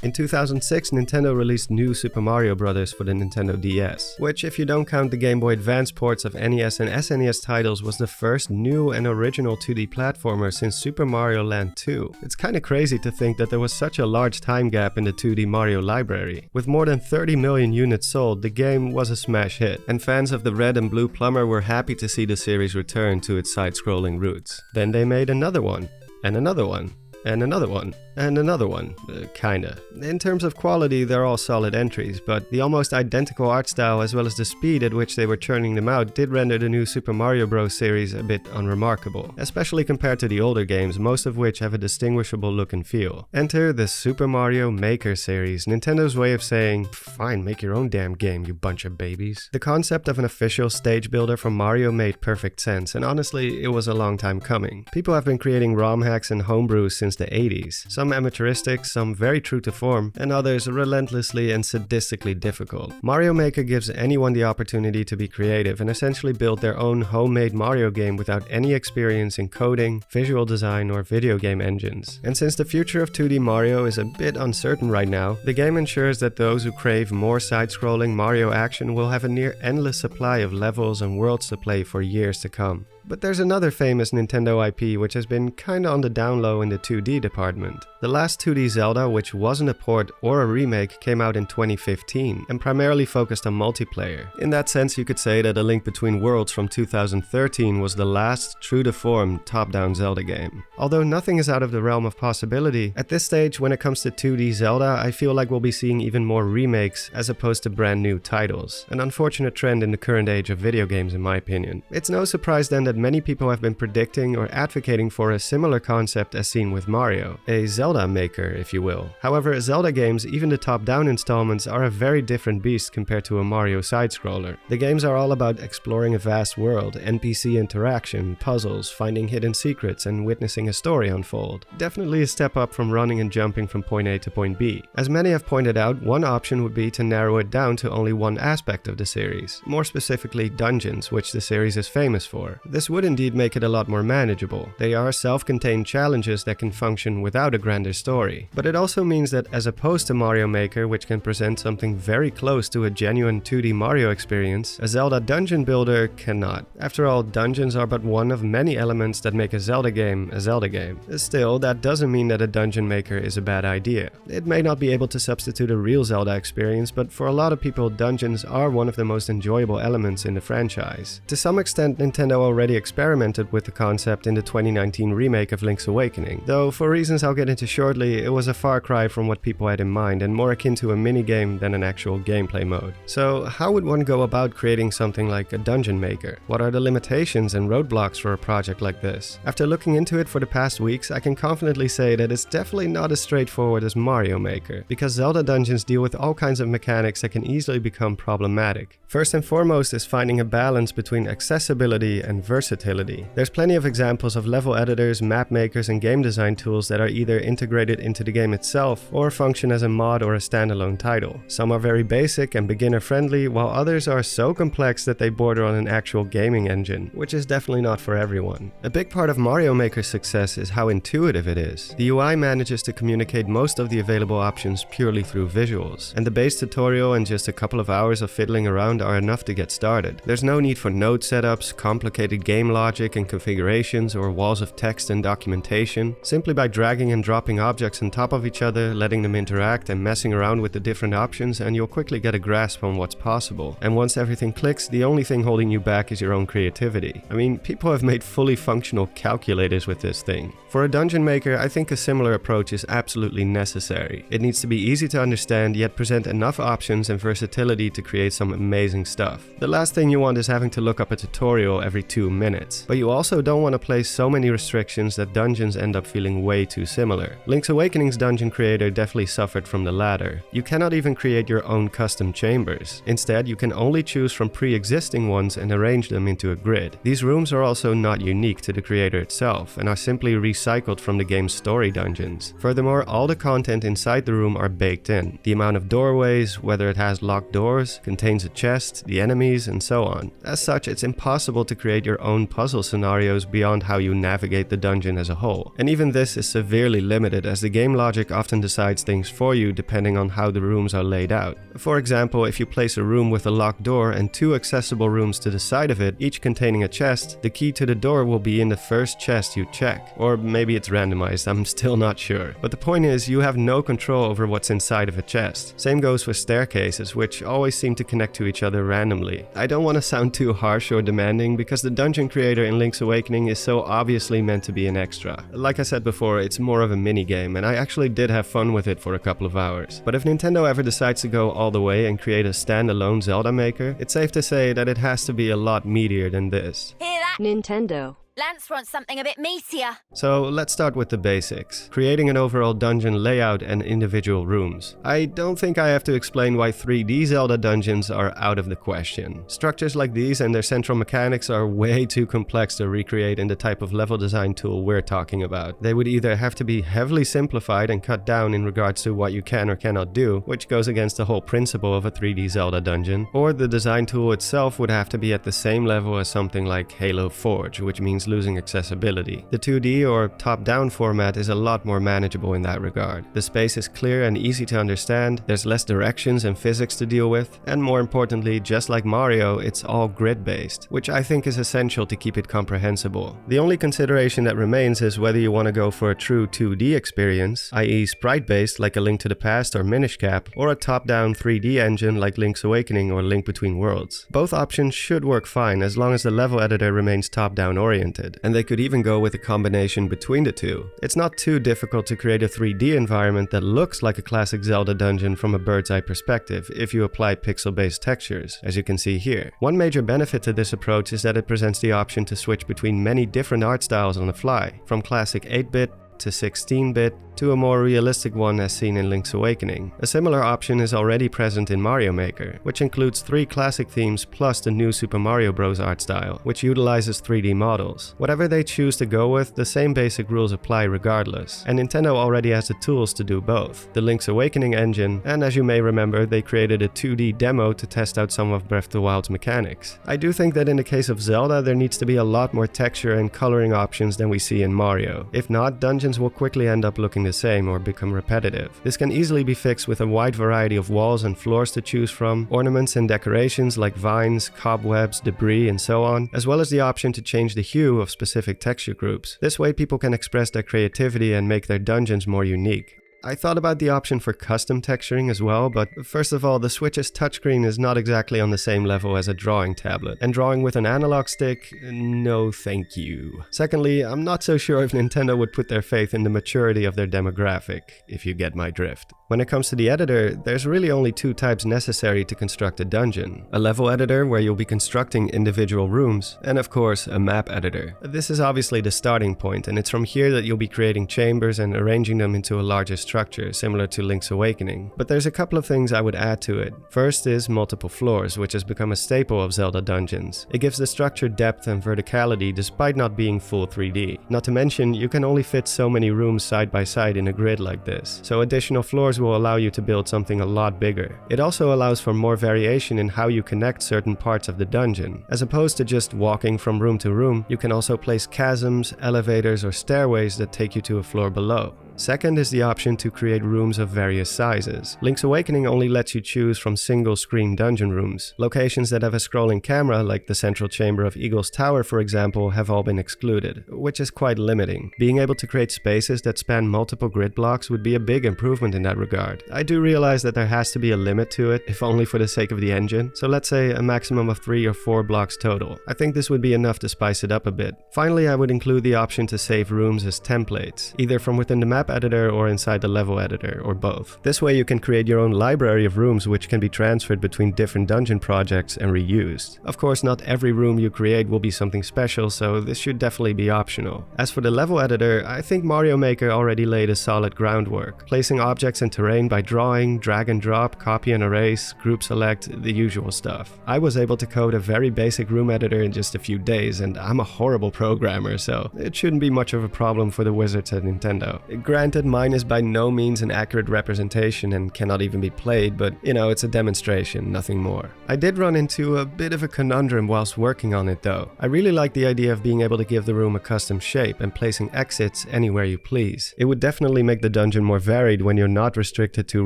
In 2006, Nintendo released New Super Mario Bros. For the Nintendo DS, which, if you don't count the Game Boy Advance ports of NES and SNES titles, was the first new and original 2D platformer since Super Mario Land 2. It's kinda crazy to think that there was such a large time gap in the 2D Mario library. With more than 30 million units sold, the game was a smash hit, and fans of the red and blue plumber were happy to see the series return to its side-scrolling roots. Then they made another one, and another one, and another one, and another one, kinda. In terms of quality, they're all solid entries, but the almost identical art style as well as the speed at which they were churning them out did render the new Super Mario Bros. Series a bit unremarkable, especially compared to the older games, most of which have a distinguishable look and feel. Enter the Super Mario Maker series, Nintendo's way of saying, fine, make your own damn game, you bunch of babies. The concept of an official stage builder from Mario made perfect sense, and honestly, it was a long time coming. People have been creating ROM hacks and homebrews since the 80s. Some amateuristic, some very true to form, and others relentlessly and sadistically difficult. Mario Maker gives anyone the opportunity to be creative and essentially build their own homemade Mario game without any experience in coding, visual design, or video game engines. And since the future of 2D Mario is a bit uncertain right now, the game ensures that those who crave more side-scrolling Mario action will have a near endless supply of levels and worlds to play for years to come. But there's another famous Nintendo IP which has been kinda on the down low in the 2D department. The last 2D Zelda, which wasn't a port or a remake, came out in 2015 and primarily focused on multiplayer. In that sense, you could say that A Link Between Worlds from 2013 was the last true-to-form top-down Zelda game. Although nothing is out of the realm of possibility, at this stage when it comes to 2D Zelda, I feel like we'll be seeing even more remakes as opposed to brand new titles. An unfortunate trend in the current age of video games in my opinion. It's no surprise then that many people have been predicting or advocating for a similar concept as seen with Mario, a Zelda Maker, if you will. However, Zelda games, even the top-down installments, are a very different beast compared to a Mario side-scroller. The games are all about exploring a vast world, NPC interaction, puzzles, finding hidden secrets, and witnessing a story unfold. Definitely a step up from running and jumping from point A to point B. As many have pointed out, one option would be to narrow it down to only one aspect of the series, more specifically dungeons, which the series is famous for. This would indeed make it a lot more manageable. They are self-contained challenges that can function without a grander story. But it also means that as opposed to Mario Maker, which can present something very close to a genuine 2D Mario experience, a Zelda Dungeon Builder cannot. After all, dungeons are but one of many elements that make a Zelda game a Zelda game. Still, that doesn't mean that a Dungeon Maker is a bad idea. It may not be able to substitute a real Zelda experience, but for a lot of people, dungeons are one of the most enjoyable elements in the franchise. To some extent, Nintendo already experimented with the concept in the 2019 remake of Link's Awakening, though for reasons I'll get into shortly, it was a far cry from what people had in mind and more akin to a minigame than an actual gameplay mode. So how would one go about creating something like a Dungeon Maker? What are the limitations and roadblocks for a project like this? After looking into it for the past weeks, I can confidently say that it's definitely not as straightforward as Mario Maker, because Zelda dungeons deal with all kinds of mechanics that can easily become problematic. First and foremost is finding a balance between accessibility and versatility. There's plenty of examples of level editors, map makers, and game design tools that are either integrated into the game itself or function as a mod or a standalone title. Some are very basic and beginner-friendly, while others are so complex that they border on an actual gaming engine, which is definitely not for everyone. A big part of Mario Maker's success is how intuitive it is. The UI manages to communicate most of the available options purely through visuals, and the base tutorial and just a couple of hours of fiddling around are enough to get started. There's no need for node setups, complicated game logic and configurations, or walls of text and documentation. Simply by dragging and dropping objects on top of each other, letting them interact and messing around with the different options, and you'll quickly get a grasp on what's possible. And once everything clicks, the only thing holding you back is your own creativity. I mean, people have made fully functional calculators with this thing. For a Dungeon Maker, I think a similar approach is absolutely necessary. It needs to be easy to understand, yet present enough options and versatility to create some amazing stuff. The last thing you want is having to look up a tutorial every 2 minutes. But you also don't want to place so many restrictions that dungeons end up feeling way too similar. Link's Awakening's dungeon creator definitely suffered from the latter. You cannot even create your own custom chambers. Instead, you can only choose from pre-existing ones and arrange them into a grid. These rooms are also not unique to the creator itself and are simply recycled from the game's story dungeons. Furthermore, all the content inside the room are baked in. The amount of doorways, whether it has locked doors, contains a chest, the enemies, and so on. As such, it's impossible to create your own own puzzle scenarios beyond how you navigate the dungeon as a whole. And even this is severely limited, as the game logic often decides things for you depending on how the rooms are laid out. For example, if you place a room with a locked door and 2 accessible rooms to the side of it, each containing a chest, the key to the door will be in the first chest you check. Or maybe it's randomized, I'm still not sure. But the point is, you have no control over what's inside of a chest. Same goes for staircases, which always seem to connect to each other randomly. I don't want to sound too harsh or demanding, because the dungeon creator in Link's Awakening is so obviously meant to be an extra. Like I said before, it's more of a mini-game, and I actually did have fun with it for a couple of hours. But if Nintendo ever decides to go all the way and create a standalone Zelda Maker, it's safe to say that it has to be a lot meatier than this. Hear that? Nintendo. Lance wants something a bit meatier. So let's start with the basics. Creating an overall dungeon layout and individual rooms. I don't think I have to explain why 3D Zelda dungeons are out of the question. Structures like these and their central mechanics are way too complex to recreate in the type of level design tool we're talking about. They would either have to be heavily simplified and cut down in regards to what you can or cannot do, which goes against the whole principle of a 3D Zelda dungeon, or the design tool itself would have to be at the same level as something like Halo Forge, which means losing accessibility. The 2D or top-down format is a lot more manageable in that regard. The space is clear and easy to understand, there's less directions and physics to deal with, and more importantly, just like Mario, it's all grid-based, which I think is essential to keep it comprehensible. The only consideration that remains is whether you want to go for a true 2D experience, i.e. sprite-based like A Link to the Past or Minish Cap, or a top-down 3D engine like Link's Awakening or Link Between Worlds. Both options should work fine as long as the level editor remains top-down oriented, and they could even go with a combination between the two. It's not too difficult to create a 3D environment that looks like a classic Zelda dungeon from a bird's eye perspective if you apply pixel-based textures, as you can see here. One major benefit to this approach is that it presents the option to switch between many different art styles on the fly, from classic 8-bit to 16-bit to a more realistic one as seen in Link's Awakening. A similar option is already present in Mario Maker, which includes 3 classic themes plus the new Super Mario Bros. Art style, which utilizes 3D models. Whatever they choose to go with, the same basic rules apply regardless, and Nintendo already has the tools to do both. The Link's Awakening engine, and as you may remember, they created a 2D demo to test out some of Breath of the Wild's mechanics. I do think that in the case of Zelda, there needs to be a lot more texture and coloring options than we see in Mario. If not, dungeons will quickly end up looking the same or become repetitive. This can easily be fixed with a wide variety of walls and floors to choose from, ornaments and decorations like vines, cobwebs, debris, and so on, as well as the option to change the hue of specific texture groups. This way people can express their creativity and make their dungeons more unique. I thought about the option for custom texturing as well, but first of all, the Switch's touchscreen is not exactly on the same level as a drawing tablet, and drawing with an analog stick, no thank you. Secondly, I'm not so sure if Nintendo would put their faith in the maturity of their demographic, if you get my drift. When it comes to the editor, there's really only 2 types necessary to construct a dungeon. A level editor, where you'll be constructing individual rooms, and of course, a map editor. This is obviously the starting point, and it's from here that you'll be creating chambers and arranging them into a larger structure, similar to Link's Awakening. But there's a couple of things I would add to it. First is multiple floors, which has become a staple of Zelda dungeons. It gives the structure depth and verticality despite not being full 3D. Not to mention, you can only fit so many rooms side by side in a grid like this, so additional floors will allow you to build something a lot bigger. It also allows for more variation in how you connect certain parts of the dungeon. As opposed to just walking from room to room, you can also place chasms, elevators, or stairways that take you to a floor below. Second is the option to create rooms of various sizes. Link's Awakening only lets you choose from single-screen dungeon rooms. Locations that have a scrolling camera, like the central chamber of Eagle's Tower for example, have all been excluded, which is quite limiting. Being able to create spaces that span multiple grid blocks would be a big improvement in that regard. I do realize that there has to be a limit to it, if only for the sake of the engine, so let's say a maximum of 3 or 4 blocks total. I think this would be enough to spice it up a bit. Finally, I would include the option to save rooms as templates, either from within the map editor or inside the level editor, or both. This way you can create your own library of rooms which can be transferred between different dungeon projects and reused. Of course, not every room you create will be something special, so this should definitely be optional. As for the level editor, I think Mario Maker already laid a solid groundwork, placing objects and terrain by drawing, drag and drop, copy and erase, group select, the usual stuff. I was able to code a very basic room editor in just a few days, and I'm a horrible programmer, so it shouldn't be much of a problem for the wizards at Nintendo. Granted, mine is by no means an accurate representation and cannot even be played, but you know, it's a demonstration, nothing more. I did run into a bit of a conundrum whilst working on it though. I really like the idea of being able to give the room a custom shape and placing exits anywhere you please. It would definitely make the dungeon more varied when you're not restricted to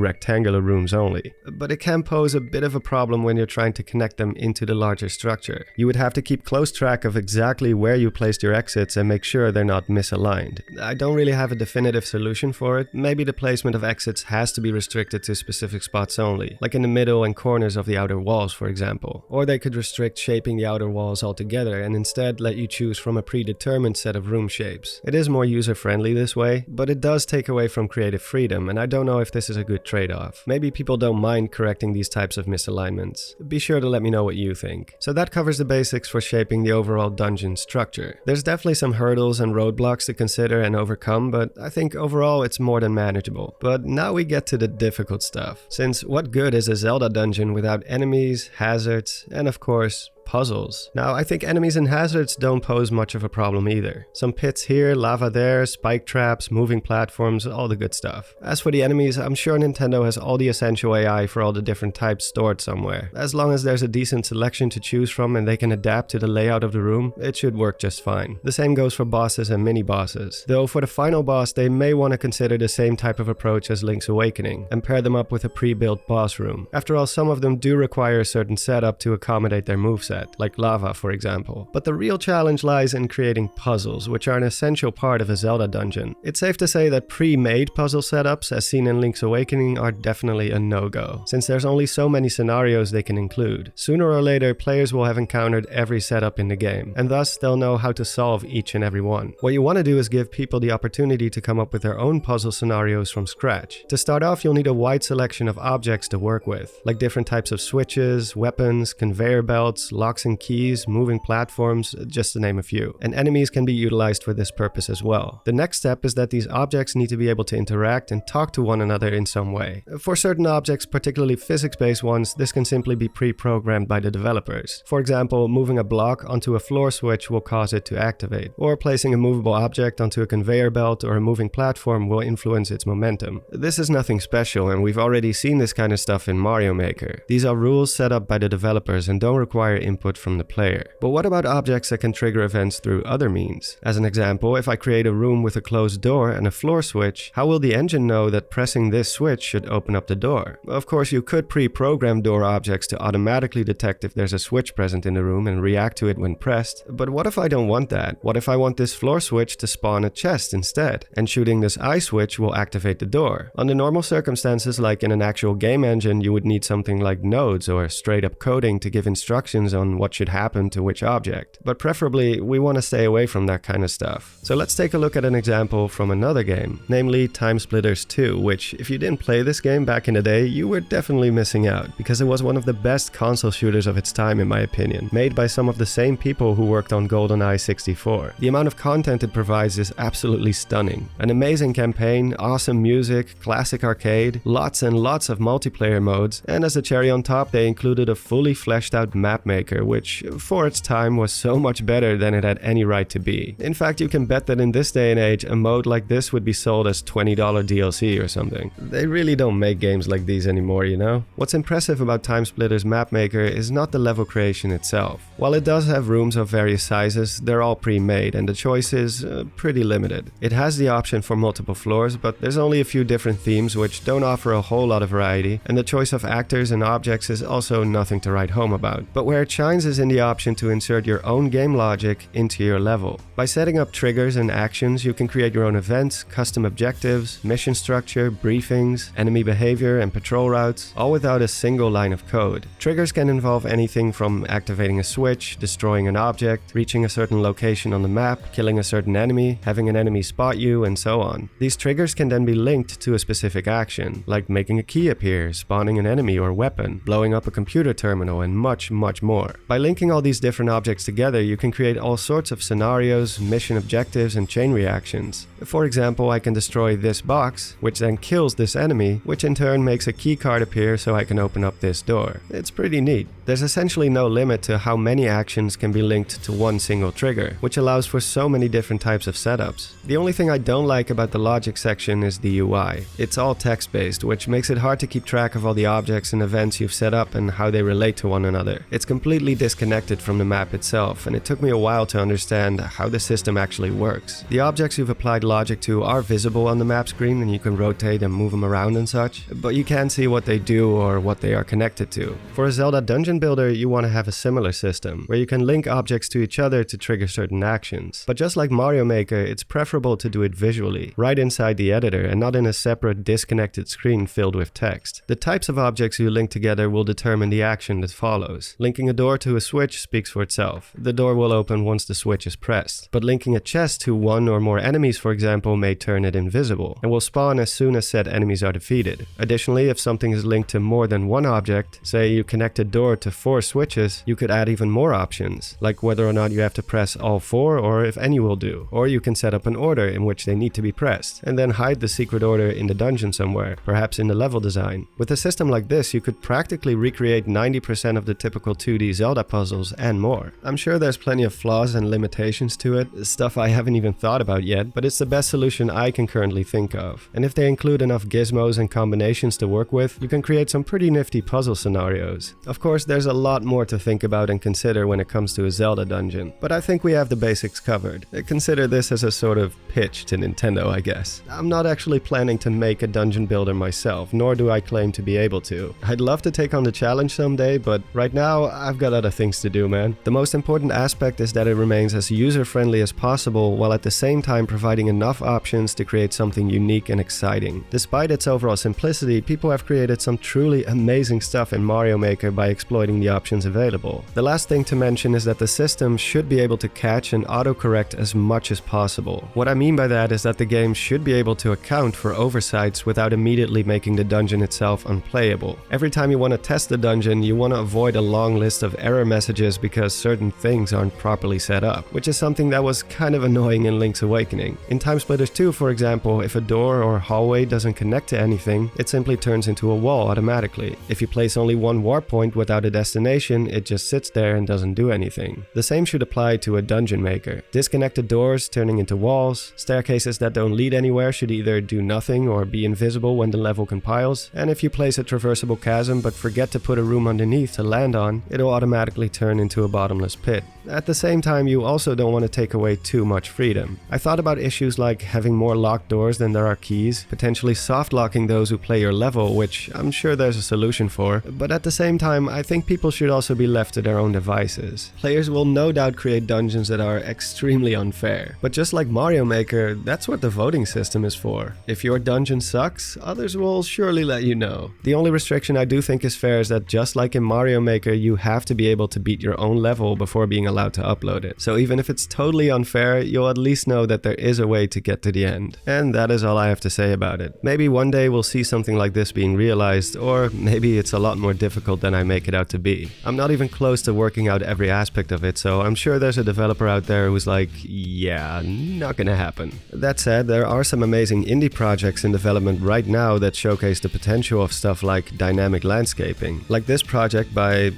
rectangular rooms only. But it can pose a bit of a problem when you're trying to connect them into the larger structure. You would have to keep close track of exactly where you placed your exits and make sure they're not misaligned. I don't really have a definitive solution for it. Maybe the placement of exits has to be restricted to specific spots only, like in the middle and corners of the outer walls, for example. Or they could restrict shaping the outer walls altogether and instead let you choose from a predetermined set of room shapes. It is more user-friendly this way, but it does take away from creative freedom, and I don't know if this is a good trade-off. Maybe people don't mind correcting these types of misalignments. Be sure to let me know what you think. So that covers the basics for shaping the overall dungeon structure. There's definitely some hurdles and roadblocks to consider and overcome, but I think overall it's more than manageable. But now we get to the difficult stuff, since what good is a Zelda dungeon without enemies, hazards, and of course, puzzles. Now, I think enemies and hazards don't pose much of a problem either. Some pits here, lava there, spike traps, moving platforms, all the good stuff. As for the enemies, I'm sure Nintendo has all the essential AI for all the different types stored somewhere. As long as there's a decent selection to choose from and they can adapt to the layout of the room, it should work just fine. The same goes for bosses and mini-bosses. Though for the final boss, they may want to consider the same type of approach as Link's Awakening and pair them up with a pre-built boss room. After all, some of them do require a certain setup to accommodate their moveset, like lava for example. But the real challenge lies in creating puzzles, which are an essential part of a Zelda dungeon. It's safe to say that pre-made puzzle setups, as seen in Link's Awakening, are definitely a no-go, since there's only so many scenarios they can include. Sooner or later, players will have encountered every setup in the game, and thus they'll know how to solve each and every one. What you want to do is give people the opportunity to come up with their own puzzle scenarios from scratch. To start off, you'll need a wide selection of objects to work with, like different types of switches, weapons, conveyor belts, locks and keys, moving platforms, just to name a few. And enemies can be utilized for this purpose as well. The next step is that these objects need to be able to interact and talk to one another in some way. For certain objects, particularly physics-based ones, this can simply be pre-programmed by the developers. For example, moving a block onto a floor switch will cause it to activate, or placing a movable object onto a conveyor belt or a moving platform will influence its momentum. This is nothing special, and we've already seen this kind of stuff in Mario Maker. These are rules set up by the developers and don't require input from the player. But what about objects that can trigger events through other means? As an example, if I create a room with a closed door and a floor switch, how will the engine know that pressing this switch should open up the door? Of course, you could pre-program door objects to automatically detect if there's a switch present in the room and react to it when pressed, but what if I don't want that? What if I want this floor switch to spawn a chest instead, and shooting this eye switch will activate the door? Under normal circumstances, like in an actual game engine, you would need something like nodes or straight up coding to give instructions on what should happen to which object. But preferably, we want to stay away from that kind of stuff. So let's take a look at an example from another game, namely TimeSplitters 2, which if you didn't play this game back in the day, you were definitely missing out, because it was one of the best console shooters of its time in my opinion, made by some of the same people who worked on GoldenEye 64. The amount of content it provides is absolutely stunning. An amazing campaign, awesome music, classic arcade, lots and lots of multiplayer modes, and as a cherry on top they included a fully fleshed out map maker, which for its time was so much better than it had any right to be. In fact, you can bet that in this day and age, a mode like this would be sold as $20 DLC or something. They really don't make games like these anymore, you know? What's impressive about TimeSplitters Map Maker is not the level creation itself. While it does have rooms of various sizes, they're all pre-made and the choice is pretty limited. It has the option for multiple floors, but there's only a few different themes which don't offer a whole lot of variety, and the choice of actors and objects is also nothing to write home about. But where it shines is in the option to insert your own game logic into your level. By setting up triggers and actions, you can create your own events, custom objectives, mission structure, briefings, enemy behavior, and patrol routes, all without a single line of code. Triggers can involve anything from activating a switch, destroying an object, reaching a certain location on the map, killing a certain enemy, having an enemy spot you, and so on. These triggers can then be linked to a specific action, like making a key appear, spawning an enemy or weapon, blowing up a computer terminal, and much more. more. By linking all these different objects together, you can create all sorts of scenarios, mission objectives, and chain reactions. For example, I can destroy this box, which then kills this enemy, which in turn makes a key card appear so I can open up this door. It's pretty neat. There's essentially no limit to how many actions can be linked to one single trigger, which allows for so many different types of setups. The only thing I don't like about the logic section is the UI. It's all text-based, which makes it hard to keep track of all the objects and events you've set up and how they relate to one another. It's completely disconnected from the map itself, and it took me a while to understand how the system actually works. The objects you've applied logic to are visible on the map screen, and you can rotate and move them around and such, but you can't see what they do or what they are connected to. For a Zelda Dungeon builder, you want to have a similar system, where you can link objects to each other to trigger certain actions. But just like Mario Maker, it's preferable to do it visually, right inside the editor, and not in a separate disconnected screen filled with text. The types of objects you link together will determine the action that follows. Linking a door to a switch speaks for itself. The door will open once the switch is pressed. But linking a chest to one or more enemies, for example, may turn it invisible, and will spawn as soon as said enemies are defeated. Additionally, if something is linked to more than one object, say you connect a door to 4 switches, you could add even more options, like whether or not you have to press all 4 or if any will do. Or you can set up an order in which they need to be pressed, and then hide the secret order in the dungeon somewhere, perhaps in the level design. With a system like this, you could practically recreate 90% of the typical 2D Zelda puzzles and more. I'm sure there's plenty of flaws and limitations to it, stuff I haven't even thought about yet, but it's the best solution I can currently think of. And if they include enough gizmos and combinations to work with, you can create some pretty nifty puzzle scenarios. Of course, there's a lot more to think about and consider when it comes to a Zelda dungeon, but I think we have the basics covered. Consider this as a sort of pitch to Nintendo, I guess. I'm not actually planning to make a dungeon builder myself, nor do I claim to be able to. I'd love to take on the challenge someday, but right now, I've got other things to do, man. The most important aspect is that it remains as user-friendly as possible, while at the same time providing enough options to create something unique and exciting. Despite its overall simplicity, people have created some truly amazing stuff in Mario Maker by exploiting the options available. The last thing to mention is that the system should be able to catch and autocorrect as much as possible. What I mean by that is that the game should be able to account for oversights without immediately making the dungeon itself unplayable. Every time you want to test the dungeon, you want to avoid a long list of error messages because certain things aren't properly set up, which is something that was kind of annoying in Link's Awakening. In TimeSplitters 2, for example, if a door or hallway doesn't connect to anything, it simply turns into a wall automatically. If you place only one warp point without a destination, it just sits there and doesn't do anything. The same should apply to a Dungeon Maker. Disconnected doors turning into walls, staircases that don't lead anywhere should either do nothing or be invisible when the level compiles, and if you place a traversable chasm but forget to put a room underneath to land on, it'll automatically turn into a bottomless pit. At the same time, you also don't want to take away too much freedom. I thought about issues like having more locked doors than there are keys, potentially soft locking those who play your level, which I'm sure there's a solution for, but at the same time, I think people should also be left to their own devices. Players will no doubt create dungeons that are extremely unfair, but just like Mario Maker, that's what the voting system is for. If your dungeon sucks, others will surely let you know. The only restriction I do think is fair is that just like in Mario Maker, you have to be able to beat your own level before being allowed to upload it. So even if it's totally unfair, you'll at least know that there is a way to get to the end. And that is all I have to say about it. Maybe one day we'll see something like this being realized, or maybe it's a lot more difficult than I make it out to be. I'm not even close to working out every aspect of it, so I'm sure there's a developer out there who's like, yeah, not gonna happen. That said, there are some amazing indie projects in development right now that showcase the potential of stuff like dynamic landscaping. Like this project by,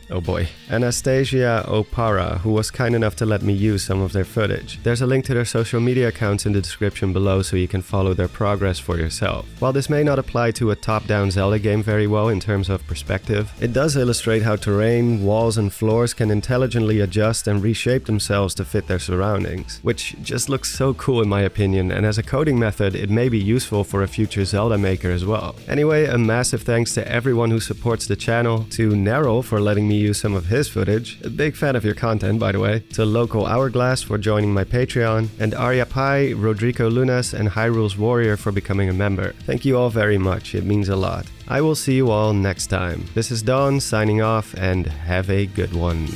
oh boy, Anastasia Opara, who was kind enough to let me use some of their footage. There's a link to their social media accounts in the description below so you can follow their progress for yourself. While this may not apply to a top-down Zelda game very well in terms of perspective, it does illustrate how terrain, walls and floors can intelligently adjust and reshape themselves to fit their surroundings, which just looks so cool in my opinion, and as a coding method it may be useful for a future Zelda Maker as well. Anyway, a massive thanks to everyone who supports the channel, to Nerrel for letting me use some of his footage, a big fan of your content by the way, to Local Hourglass for joining my Patreon, and Arya Pai, Rodrigo Lunas and Hyrule's Warrior for becoming a member. Thank you all very much, it means a lot. I will see you all next time. This is Don signing off, and have a good one.